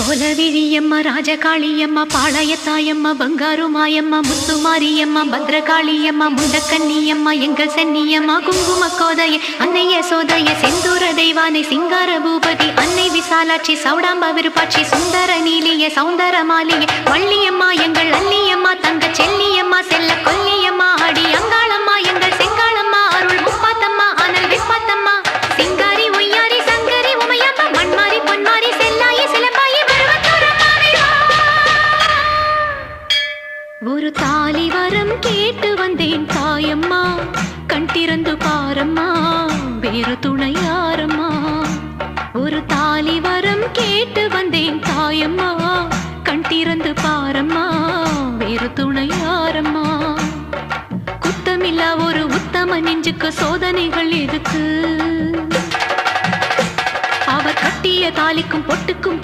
கோலவிழியம்மா ராஜகாளியம்மா பாளையத்தாயம்மா பங்காரு மாயம்மா முத்துமாரியம்மா பத்ரகாளியம்மா முண்டக்கன்னியம்மா எங்கள் சென்னியம்மா குங்கும கோதைய அன்னைய சோதைய செந்தூர தெய்வானை சிங்கார பூபதி அன்னை விசாலாட்சி சௌடாம்பா விருப்பாட்சி சுந்தர நீலிய சௌந்தர மாலிய வள்ளியம்மா எங்கள் அல்லியம்மா தங்க செல்லியம்மா செல்ல கொல்லியம்மா அடி அங்காளம்மா எங்கள் செங்காளம்மா அருள் முப்பாத்தம்மா அனல் விப்பாத்தம்மா சிங்காரி ஒய்யாரி சங்கரி உமையம்மா மண்மாரி பொன்மாரி செல்லாயி சிலம்பாயி ஒரு தாலி வரம் கேட்டு வந்தேன் தாயம்மா கண் திறந்து பாரம்மா வேறு துணையாரம்மா ஒரு தாலி வரம் கேட்டு வந்தேன் தாயம்மா கண் திறந்து பாரம்மா வேறு துணையாரம்மா குத்தமில்லா ஒரு உத்தம நெஞ்சுக்கு சோதனைகள் எதுக்கு அவர் கட்டிய தாலிக்கும் பொட்டுக்கும்